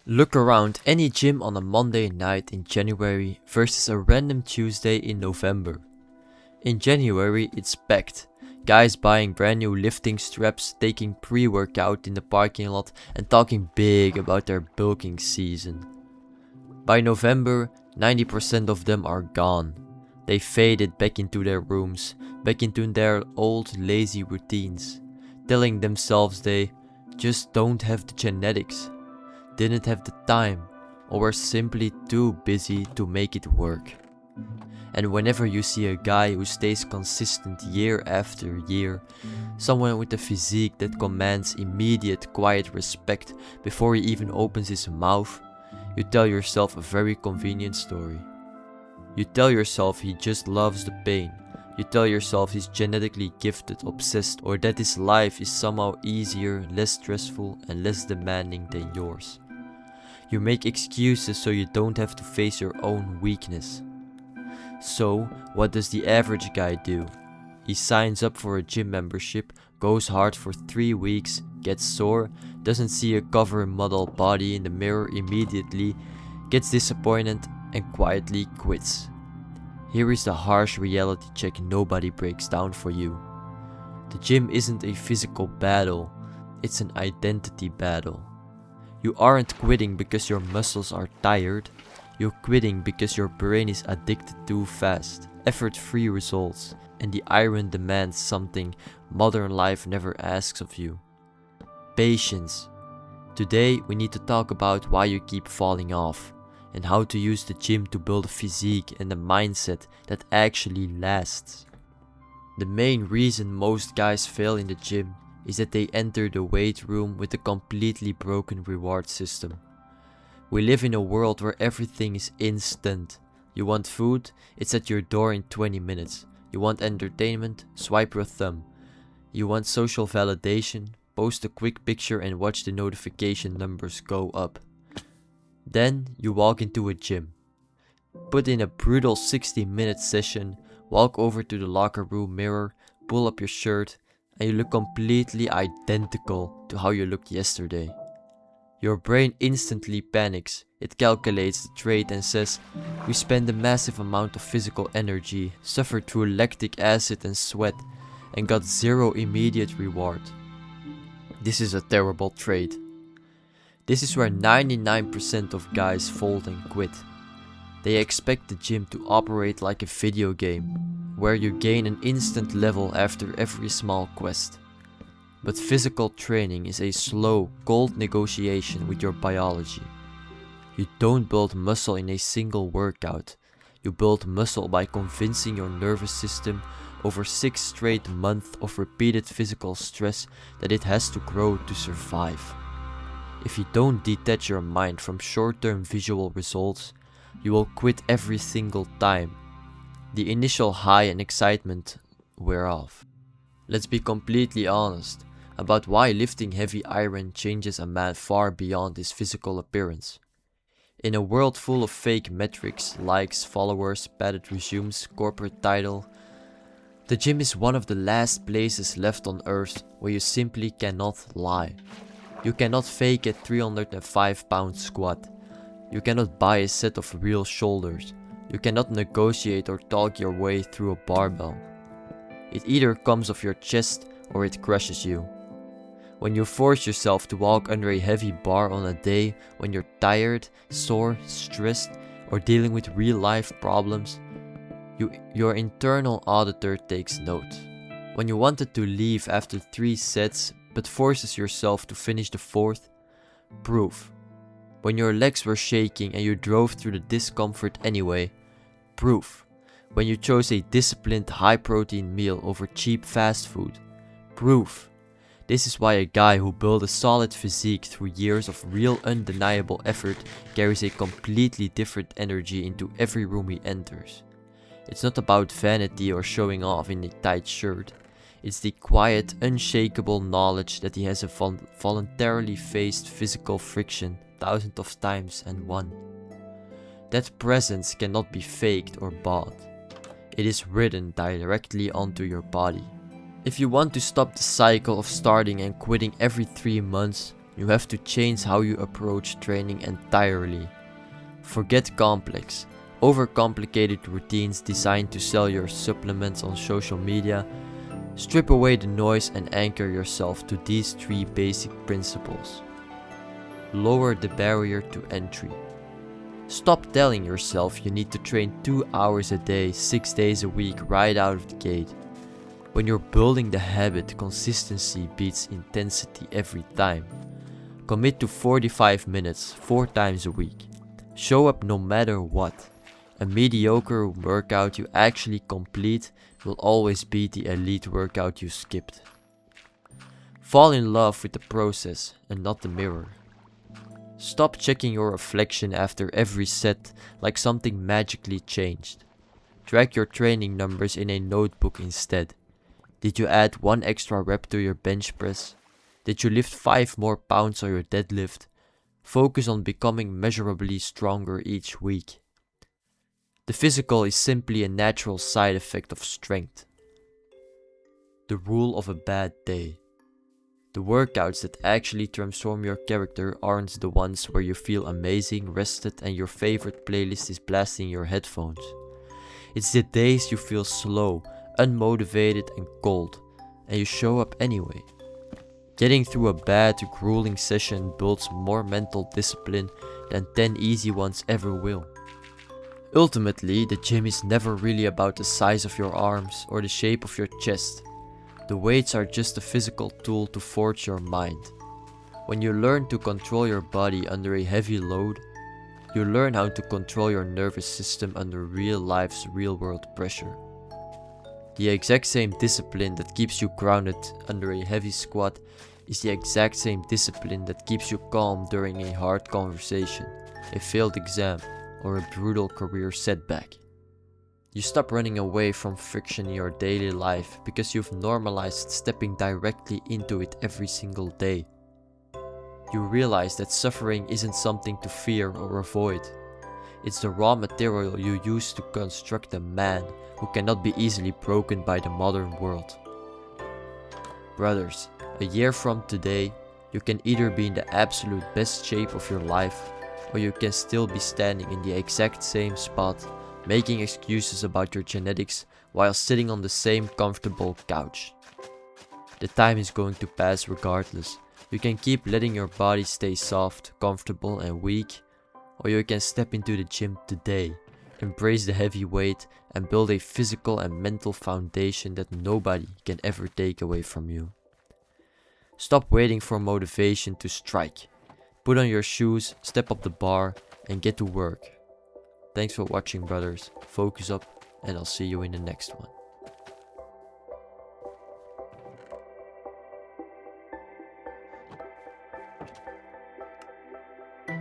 Look around any gym on a Monday night in January versus a random Tuesday in November. In January it's packed. Guys buying brand new lifting straps, taking pre-workout in the parking lot and talking big about their bulking season. By November, 90% of them are gone. They faded back into their rooms, back into their old lazy routines, telling themselves they just don't have the genetics, didn't have the time, or were simply too busy to make it work. And whenever you see a guy who stays consistent year after year, someone with a physique that commands immediate quiet respect before he even opens his mouth, you tell yourself a very convenient story. You tell yourself he just loves the pain. You tell yourself he's genetically gifted, obsessed, or that his life is somehow easier, less stressful, and less demanding than yours. You make excuses so you don't have to face your own weakness. So, what does the average guy do? He signs up for a gym membership, goes hard for 3 weeks, gets sore, doesn't see a cover model body in the mirror immediately, gets disappointed, and quietly quits. Here is the harsh reality check nobody breaks down for you. The gym isn't a physical battle, it's an identity battle. You aren't quitting because your muscles are tired. You're quitting because your brain is addicted to fast, effort-free results, and the iron demands something modern life never asks of you. Patience. Today we need to talk about why you keep falling off, and how to use the gym to build a physique and a mindset that actually lasts. The main reason most guys fail in the gym is that they enter the weight room with a completely broken reward system. We live in a world where everything is instant. You want food? It's at your door in 20 minutes. You want entertainment? Swipe your thumb. You want social validation? Post a quick picture and watch the notification numbers go up. Then you walk into a gym. Put in a brutal 60-minute session, walk over to the locker room mirror, pull up your shirt, and you look completely identical to how you looked yesterday. Your brain instantly panics. It calculates the trait and says, we spend a massive amount of physical energy, suffered through lactic acid and sweat, and got zero immediate reward. This is a terrible trait. This is where 99% of guys fold and quit. They expect the gym to operate like a video game, where you gain an instant level after every small quest. But physical training is a slow, cold negotiation with your biology. You don't build muscle in a single workout. You build muscle by convincing your nervous system over 6 straight months of repeated physical stress that it has to grow to survive. If you don't detach your mind from short-term visual results, you will quit every single time. The initial high and excitement wear off. Let's be completely honest about why lifting heavy iron changes a man far beyond his physical appearance. In a world full of fake metrics, likes, followers, padded resumes, corporate title, the gym is one of the last places left on earth where you simply cannot lie. You cannot fake a 305-pound squat. You cannot buy a set of real shoulders. You cannot negotiate or talk your way through a barbell. It either comes off your chest or it crushes you. When you force yourself to walk under a heavy bar on a day when you're tired, sore, stressed, or dealing with real-life problems, your internal auditor takes note. When you wanted to leave after 3 sets but forces yourself to finish the 4th, proof. When your legs were shaking and you drove through the discomfort anyway, proof. When you chose a disciplined high-protein meal over cheap fast food, proof. This is why a guy who built a solid physique through years of real undeniable effort carries a completely different energy into every room he enters. It's not about vanity or showing off in a tight shirt. It's the quiet, unshakable knowledge that he has voluntarily faced physical friction thousands of times and won. That presence cannot be faked or bought. It is written directly onto your body. If you want to stop the cycle of starting and quitting every 3 months, You have to change how you approach training entirely. Forget complex, overcomplicated routines designed to sell your supplements on social media. Strip away the noise and anchor yourself to these 3 basic principles. Lower the barrier to entry. Stop telling yourself you need to train 2 hours a day, 6 days a week right out of the gate. When you're building the habit, consistency beats intensity every time. Commit to 45 minutes 4 times a week. Show up no matter what. A mediocre workout you actually complete will always beat the elite workout you skipped. Fall in love with the process and not the mirror. Stop checking your reflection after every set like something magically changed. Track your training numbers in a notebook instead. Did you add 1 extra rep to your bench press? Did you lift 5 more pounds on your deadlift? Focus on becoming measurably stronger each week. The physical is simply a natural side effect of strength. The rule of a bad day. The workouts that actually transform your character aren't the ones where you feel amazing, rested, and your favorite playlist is blasting in your headphones. It's the days you feel slow, unmotivated, and cold, and you show up anyway. Getting through a bad, grueling session builds more mental discipline than 10 easy ones ever will. Ultimately, the gym is never really about the size of your arms or the shape of your chest. The weights are just a physical tool to forge your mind. When you learn to control your body under a heavy load, you learn how to control your nervous system under real life's real-world pressure. The exact same discipline that keeps you grounded under a heavy squat is the exact same discipline that keeps you calm during a hard conversation, a failed exam, or a brutal career setback. You stop running away from friction in your daily life because you've normalized stepping directly into it every single day. You realize that suffering isn't something to fear or avoid. It's the raw material you use to construct a man who cannot be easily broken by the modern world. Brothers, a year from today, you can either be in the absolute best shape of your life, or you can still be standing in the exact same spot, making excuses about your genetics while sitting on the same comfortable couch. The time is going to pass regardless. You can keep letting your body stay soft, comfortable, and weak, or you can step into the gym today, embrace the heavy weight, and build a physical and mental foundation that nobody can ever take away from you. Stop waiting for motivation to strike. Put on your shoes, step up the bar, and get to work. Thanks for watching, brothers. Focus up, and I'll see you in the next one.